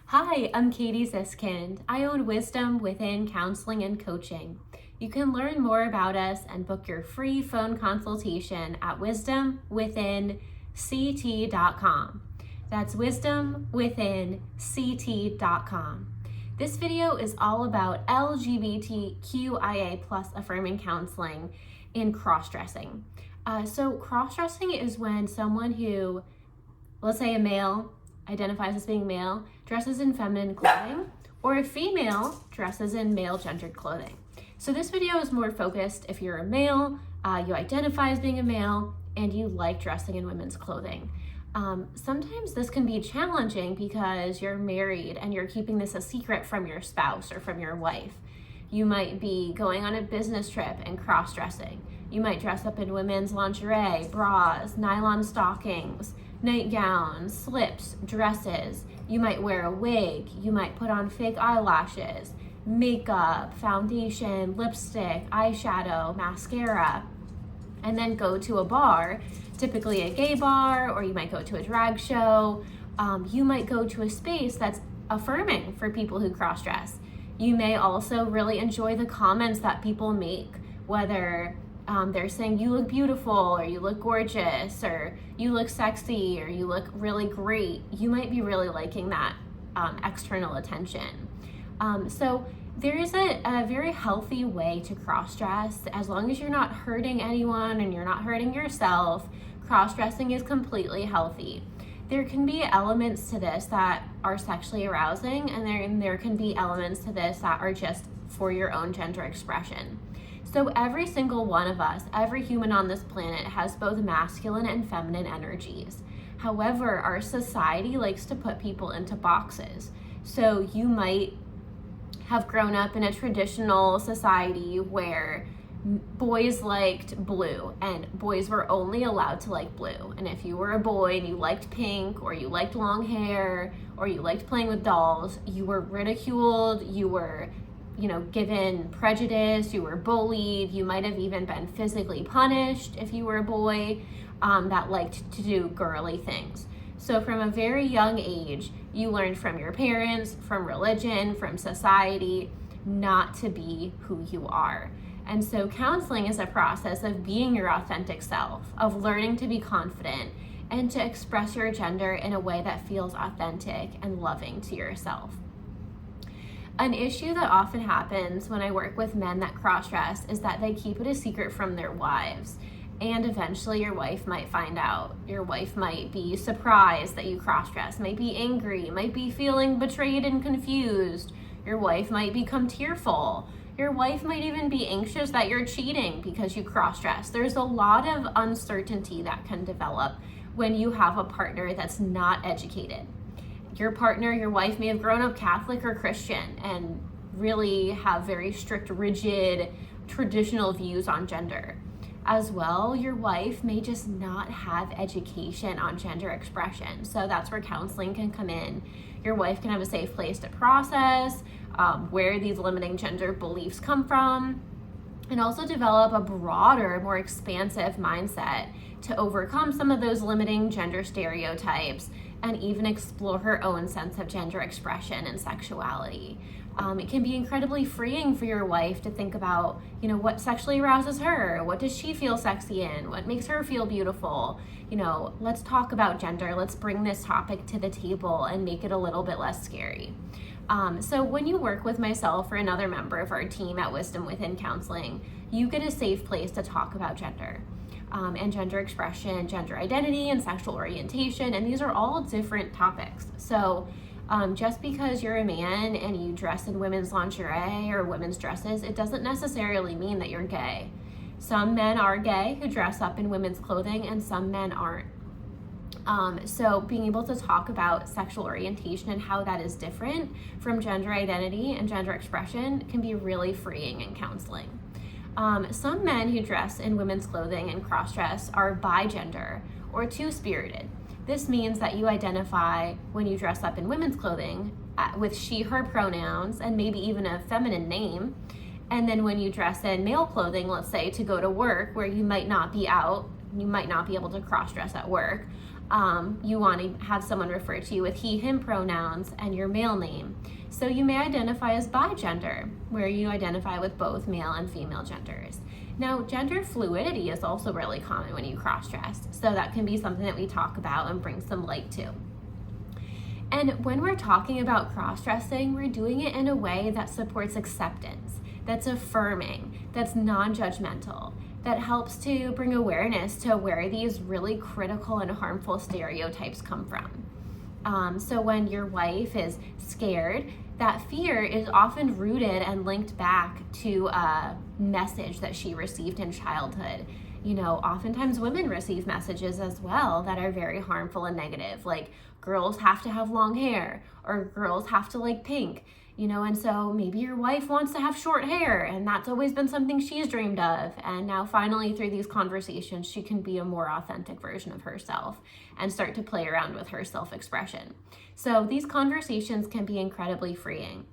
Hi, I'm Katie Ziskind. I own Wisdom Within Counseling and Coaching. You can learn more about us and book your free phone consultation at wisdomwithinct.com. That's wisdomwithinct.com. This video is all about LGBTQIA plus affirming counseling and cross-dressing. So cross-dressing is when someone who, let's say a male, identifies as being male, dresses in feminine clothing, or a female dresses in male gendered clothing. So this video is more focused if you're a male, you identify as being a male, and you like dressing in women's clothing. Sometimes this can be challenging because you're married and you're keeping this a secret from your spouse or from your wife. You might be going on a business trip and cross-dressing. You might dress up in women's lingerie, bras, nylon stockings, nightgowns, slips, dresses. You might wear a wig. You might put on fake eyelashes, makeup, foundation, lipstick, eyeshadow, mascara, and then go to a bar, typically a gay bar, or you might go to a drag show. You might go to a space that's affirming for people who cross-dress. You may also really enjoy the comments that people make, whether they're saying you look beautiful, or you look gorgeous, or you look sexy, or you look really great. You might be really liking that external attention. So there is a very healthy way to cross-dress. As long as you're not hurting anyone and you're not hurting yourself, cross-dressing is completely healthy. There can be elements to this that are sexually arousing, and there can be elements to this that are just for your own gender expression. So every single one of us, every human on this planet, has both masculine and feminine energies. However, our society likes to put people into boxes. So you might have grown up in a traditional society where boys liked blue and boys were only allowed to like blue. And if you were a boy and you liked pink, or you liked long hair, or you liked playing with dolls, you were ridiculed, you were given prejudice, you were bullied, you might have even been physically punished if you were a boy that liked to do girly things. So from a very young age, you learned from your parents, from religion, from society, not to be who you are. And so counseling is a process of being your authentic self, of learning to be confident, and to express your gender in a way that feels authentic and loving to yourself. An issue that often happens when I work with men that cross-dress is that they keep it a secret from their wives. And eventually your wife might find out. Your wife might be surprised that you cross-dress, might be angry, might be feeling betrayed and confused. Your wife might become tearful. Your wife might even be anxious that you're cheating because you cross-dress. There's a lot of uncertainty that can develop when you have a partner that's not educated. Your partner, your wife, may have grown up Catholic or Christian and really have very strict, rigid, traditional views on gender. As well, your wife may just not have education on gender expression. So that's where counseling can come in. Your wife can have a safe place to process where these limiting gender beliefs come from, and also develop a broader, more expansive mindset to overcome some of those limiting gender stereotypes and even explore her own sense of gender expression and sexuality. It can be incredibly freeing for your wife to think about, what sexually arouses her, what does she feel sexy in, what makes her feel beautiful. Let's talk about gender, let's bring this topic to the table and make it a little bit less scary. So when you work with myself or another member of our team at Wisdom Within Counseling, you get a safe place to talk about gender. And gender expression, gender identity, and sexual orientation, and these are all different topics. So just because you're a man and you dress in women's lingerie or women's dresses, it doesn't necessarily mean that you're gay. Some men are gay who dress up in women's clothing, and some men aren't. So being able to talk about sexual orientation and how that is different from gender identity and gender expression can be really freeing in counseling. Some men who dress in women's clothing and cross-dress are bigender or two-spirited. This means that you identify when you dress up in women's clothing with she, her pronouns and maybe even a feminine name. And then when you dress in male clothing, let's say to go to work where you might not be out, you might not be able to cross-dress at work, You want to have someone refer to you with he, him pronouns and your male name. So you may identify as bigender, where you identify with both male and female genders. Now, gender fluidity is also really common when you cross-dress, so that can be something that we talk about and bring some light to. And when we're talking about cross-dressing, we're doing it in a way that supports acceptance, that's affirming, that's non-judgmental, that helps to bring awareness to where these really critical and harmful stereotypes come from. So when your wife is scared, that fear is often rooted and linked back to a message that she received in childhood. Oftentimes women receive messages as well that are very harmful and negative, like girls have to have long hair or girls have to like pink, and so maybe your wife wants to have short hair and that's always been something she's dreamed of. And now finally through these conversations, she can be a more authentic version of herself and start to play around with her self-expression. So these conversations can be incredibly freeing.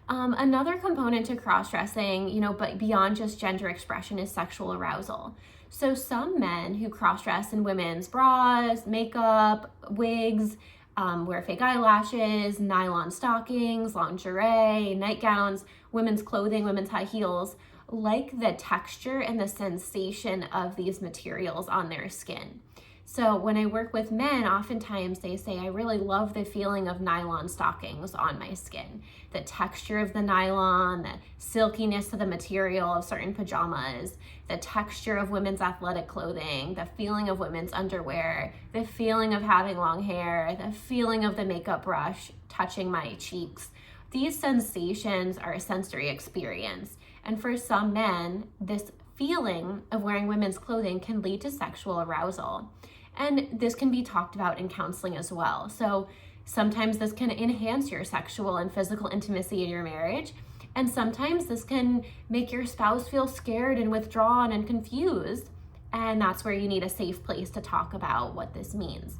Another component to cross-dressing, but beyond just gender expression, is sexual arousal. So some men who cross-dress in women's bras, makeup, wigs, wear fake eyelashes, nylon stockings, lingerie, nightgowns, women's clothing, women's high heels, like the texture and the sensation of these materials on their skin. So when I work with men, oftentimes they say, I really love the feeling of nylon stockings on my skin. The texture of the nylon, the silkiness of the material of certain pajamas, the texture of women's athletic clothing, the feeling of women's underwear, the feeling of having long hair, the feeling of the makeup brush touching my cheeks. These sensations are a sensory experience. And for some men, this feeling of wearing women's clothing can lead to sexual arousal. And this can be talked about in counseling as well. So sometimes this can enhance your sexual and physical intimacy in your marriage. And sometimes this can make your spouse feel scared and withdrawn and confused. And that's where you need a safe place to talk about what this means.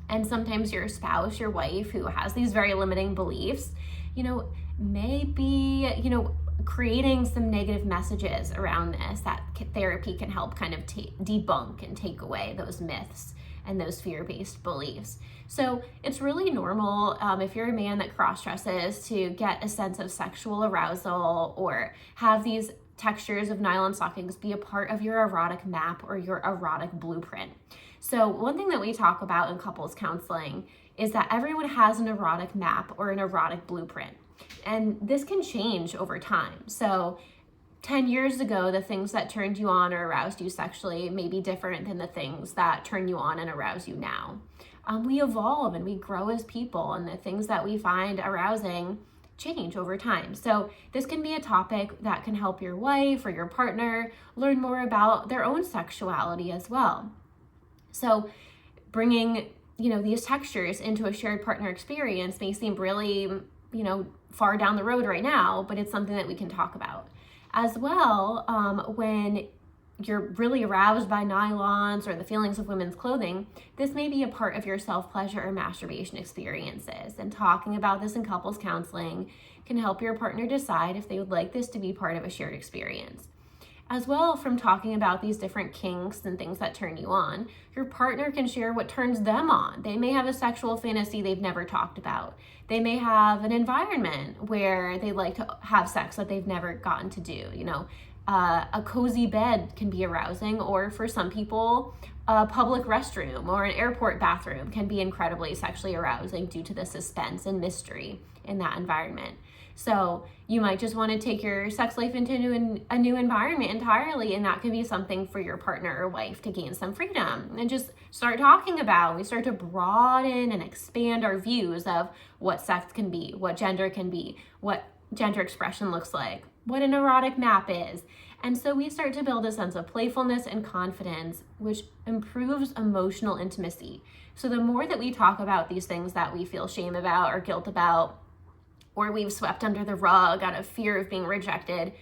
And sometimes your spouse, your wife, who has these very limiting beliefs, may be, creating some negative messages around this that therapy can help kind of debunk and take away those myths and those fear-based beliefs. So it's really normal if you're a man that cross-dresses to get a sense of sexual arousal or have these textures of nylon stockings be a part of your erotic map or your erotic blueprint. So one thing that we talk about in couples counseling is that everyone has an erotic map or an erotic blueprint. And this can change over time. So 10 years ago, the things that turned you on or aroused you sexually may be different than the things that turn you on and arouse you now. We evolve and we grow as people, and the things that we find arousing change over time. So this can be a topic that can help your wife or your partner learn more about their own sexuality as well. So bringing, these textures into a shared partner experience may seem really, far down the road right now, but it's something that we can talk about. As well, when you're really aroused by nylons or the feelings of women's clothing, this may be a part of your self-pleasure or masturbation experiences. And talking about this in couples counseling can help your partner decide if they would like this to be part of a shared experience. As well, from talking about these different kinks and things that turn you on, your partner can share what turns them on. They may have a sexual fantasy they've never talked about. They may have an environment where they like to have sex that they've never gotten to do. A cozy bed can be arousing, or for some people, a public restroom or an airport bathroom can be incredibly sexually arousing due to the suspense and mystery in that environment. So you might just want to take your sex life into a new environment entirely, and that can be something for your partner or wife to gain some freedom and just start talking about. We start to broaden and expand our views of what sex can be, what gender can be, what gender expression looks like, what an erotic map is. And so we start to build a sense of playfulness and confidence, which improves emotional intimacy. So the more that we talk about these things that we feel shame about or guilt about, or we've swept under the rug out of fear of being rejected,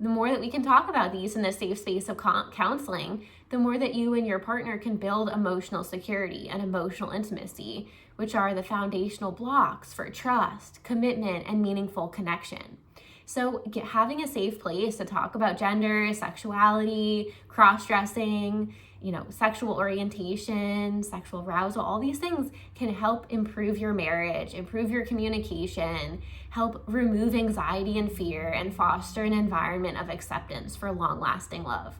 the more that we can talk about these in the safe space of counseling, the more that you and your partner can build emotional security and emotional intimacy, which are the foundational blocks for trust, commitment, and meaningful connection. So having a safe place to talk about gender, sexuality, cross-dressing sexual orientation, sexual arousal, all these things can help improve your marriage, improve your communication, help remove anxiety and fear, and foster an environment of acceptance for long-lasting love.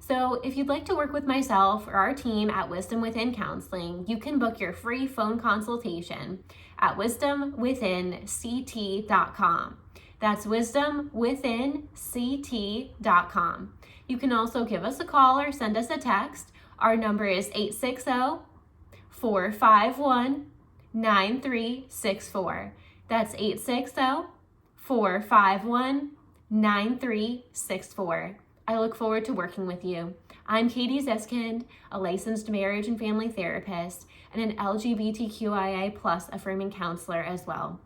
So if you'd like to work with myself or our team at Wisdom Within Counseling, you can book your free phone consultation at wisdomwithinct.com. That's wisdomwithinct.com. You can also give us a call or send us a text. Our number is 860-451-9364. That's 860-451-9364. I look forward to working with you. I'm Katie Ziskind, a licensed marriage and family therapist and an LGBTQIA+ affirming counselor as well.